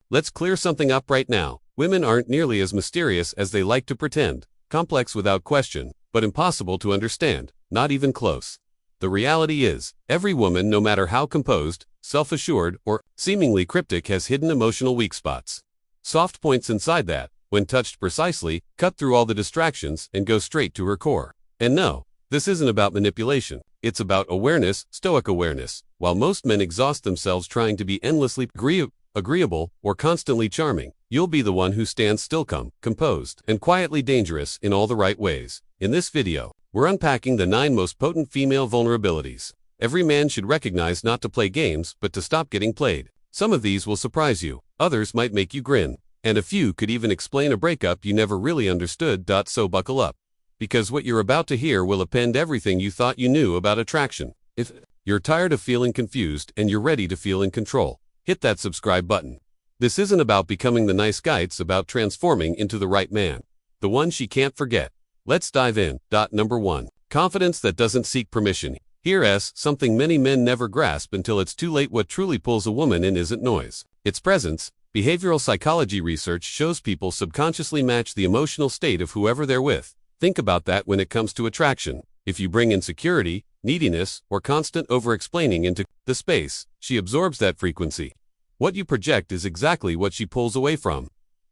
Let's clear something up right now. Women aren't nearly as mysterious as they like to pretend, complex without question, but impossible to understand, not even close. The reality is, every woman, no matter how composed, self-assured, or seemingly cryptic, has hidden emotional weak spots. Soft points inside that, when touched precisely, cut through all the distractions and go straight to her core. And no, this isn't about manipulation. It's about awareness, stoic awareness. While most men exhaust themselves trying to be endlessly agreeable, or constantly charming, you'll be the one who stands still, composed, and quietly dangerous in all the right ways. In this video, we're unpacking the 9 most potent female vulnerabilities every man should recognize, not to play games, but to stop getting played. Some of these will surprise you, others might make you grin, and a few could even explain a breakup you never really understood. So buckle up, because what you're about to hear will upend everything you thought you knew about attraction. If you're tired of feeling confused and you're ready to feel in control, hit that subscribe button. This isn't about becoming the nice guy, it's about transforming into the right man, the one she can't forget. Let's dive in. Number 1. Confidence that doesn't seek permission. Here's something many men never grasp until it's too late. What truly pulls a woman in isn't noise, it's presence. Behavioral psychology research shows people subconsciously match the emotional state of whoever they're with. Think about that when it comes to attraction. If you bring insecurity, neediness, or constant over-explaining into the space, she absorbs that frequency. What you project is exactly what she pulls away from.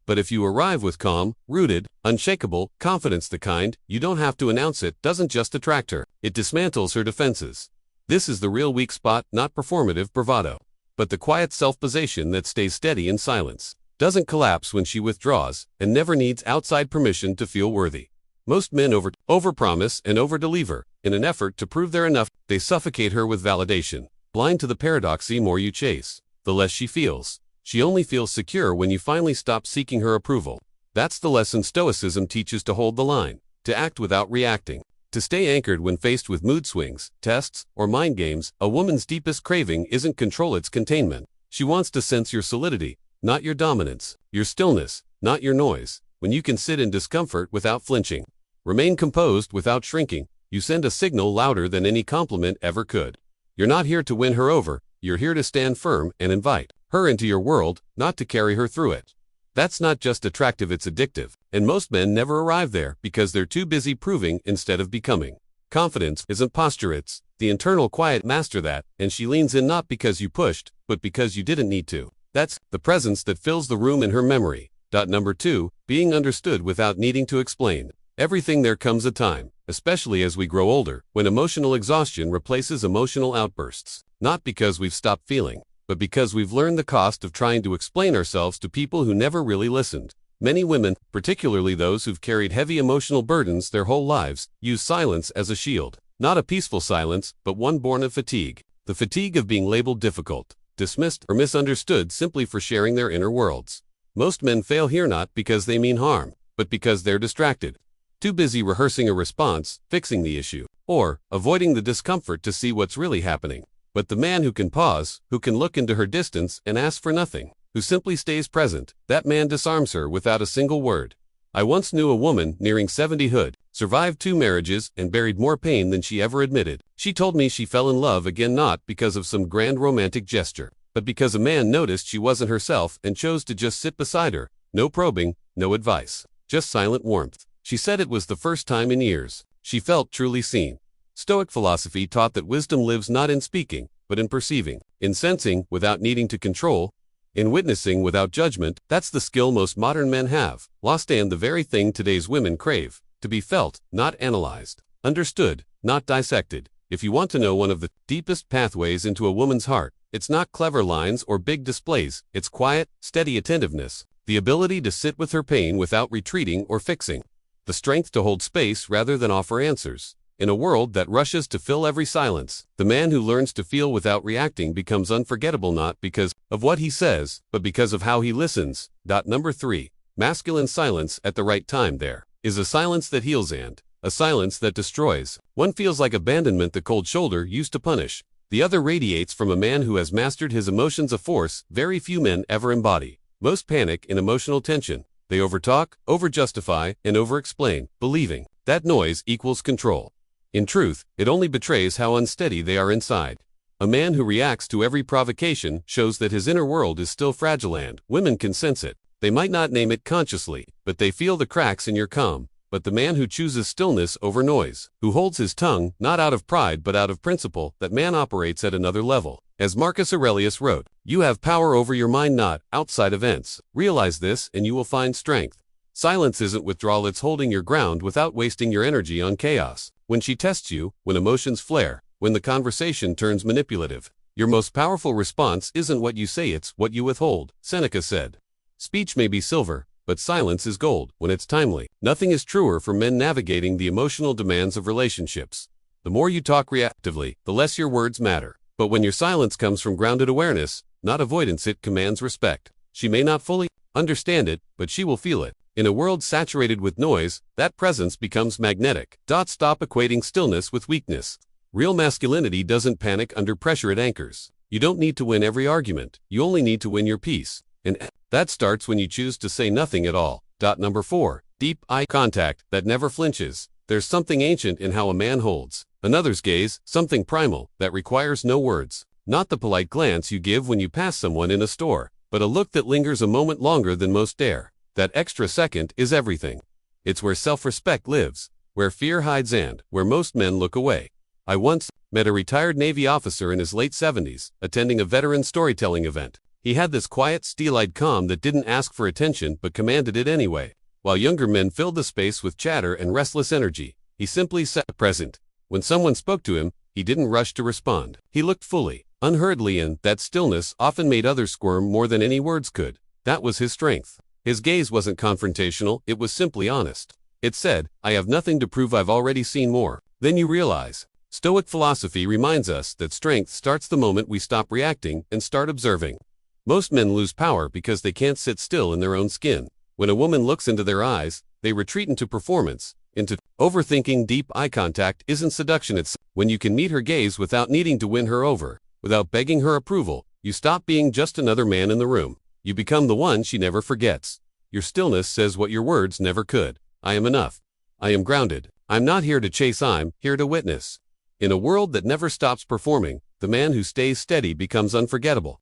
But if you arrive with calm, rooted, unshakable confidence, the kind you don't have to announce, it doesn't just attract her, it dismantles her defenses. This is the real weak spot, not performative bravado, but the quiet self-possession that stays steady in silence, doesn't collapse when she withdraws, and never needs outside permission to feel worthy. Most men overpromise and overdeliver. In an effort to prove they're enough, they suffocate her with validation. Blind to the paradox, the more you chase, the less she feels. She only feels secure when you finally stop seeking her approval. That's the lesson Stoicism teaches: to hold the line, to act without reacting, to stay anchored when faced with mood swings, tests, or mind games. A woman's deepest craving isn't control, it's containment. She wants to sense your solidity, not your dominance, your stillness, not your noise. When you can sit in discomfort without flinching, remain composed without shrinking, you send a signal louder than any compliment ever could. You're not here to win her over, you're here to stand firm and invite her into your world, not to carry her through it. That's not just attractive, it's addictive, and most men never arrive there because they're too busy proving instead of becoming. Confidence isn't posture, it's the internal quiet master that, and she leans in not because you pushed, but because you didn't need to. That's the presence that fills the room in her memory. Number 2. Being understood without needing to explain. Everything there comes a time, especially as we grow older, when emotional exhaustion replaces emotional outbursts. Not because we've stopped feeling, but because we've learned the cost of trying to explain ourselves to people who never really listened. Many women, particularly those who've carried heavy emotional burdens their whole lives, use silence as a shield. Not a peaceful silence, but one born of fatigue. The fatigue of being labeled difficult, dismissed, or misunderstood simply for sharing their inner worlds. Most men fail here not because they mean harm, but because they're distracted. Too busy rehearsing a response, fixing the issue, or avoiding the discomfort to see what's really happening. But the man who can pause, who can look into her distance and ask for nothing, who simply stays present, that man disarms her without a single word. I once knew a woman nearing 70hood, survived 2 marriages, and buried more pain than she ever admitted. She told me she fell in love again not because of some grand romantic gesture, but because a man noticed she wasn't herself and chose to just sit beside her. No probing, no advice, just silent warmth. She said it was the first time in years she felt truly seen. Stoic philosophy taught that wisdom lives not in speaking, but in perceiving, in sensing without needing to control, in witnessing without judgment. That's the skill most modern men have lost, and the very thing today's women crave: to be felt, not analyzed, understood, not dissected. If you want to know one of the deepest pathways into a woman's heart, it's not clever lines or big displays, it's quiet, steady attentiveness, the ability to sit with her pain without retreating or fixing, the strength to hold space rather than offer answers. In a world that rushes to fill every silence, the man who learns to feel without reacting becomes unforgettable, not because of what he says, but because of how he listens. Number 3. Masculine silence at the right time. There is a silence that heals and a silence that destroys. One feels like abandonment the cold shoulder used to punish. The other radiates from a man who has mastered his emotions, a force very few men ever embody. Most panic in emotional tension. They overtalk, overjustify, and overexplain, believing that noise equals control. In truth, it only betrays how unsteady they are inside. A man who reacts to every provocation shows that his inner world is still fragile and women can sense it. They might not name it consciously, but they feel the cracks in your calm. But the man who chooses stillness over noise, who holds his tongue, not out of pride but out of principle, that man operates at another level. As Marcus Aurelius wrote, "You have power over your mind, not outside events. Realize this and you will find strength." Silence isn't withdrawal, it's holding your ground without wasting your energy on chaos. When she tests you, when emotions flare, when the conversation turns manipulative, your most powerful response isn't what you say, it's what you withhold, Seneca said. Speech may be silver, but silence is gold when it's timely. Nothing is truer for men navigating the emotional demands of relationships. The more you talk reactively, the less your words matter. But when your silence comes from grounded awareness, not avoidance, it commands respect. She may not fully understand it, but she will feel it. In a world saturated with noise, that presence becomes magnetic. Stop equating stillness with weakness. Real masculinity doesn't panic under pressure, it anchors. You don't need to win every argument, you only need to win your peace. And that starts when you choose to say nothing at all. Number 4. Deep eye contact that never flinches. There's something ancient in how a man holds another's gaze, something primal that requires no words. Not the polite glance you give when you pass someone in a store, but a look that lingers a moment longer than most dare. That extra second is everything. It's where self-respect lives, where fear hides, and where most men look away. I once met a retired Navy officer in his late 70s, attending a veteran storytelling event. He had this quiet, steel-eyed calm that didn't ask for attention but commanded it anyway. While younger men filled the space with chatter and restless energy, he simply sat present. When someone spoke to him, he didn't rush to respond. He looked fully, unhurriedly, and that stillness often made others squirm more than any words could. That was his strength. His gaze wasn't confrontational, it was simply honest. It said, "I have nothing to prove, I've already seen more." Then you realize. Stoic philosophy reminds us that strength starts the moment we stop reacting and start observing. Most men lose power because they can't sit still in their own skin. When a woman looks into their eyes, they retreat into performance, into overthinking. Deep eye contact isn't seduction, it's when you can meet her gaze without needing to win her over, without begging her approval. You stop being just another man in the room. You become the one she never forgets. Your stillness says what your words never could. I am enough. I am grounded. I'm not here to chase, I'm here to witness. In a world that never stops performing, the man who stays steady becomes unforgettable.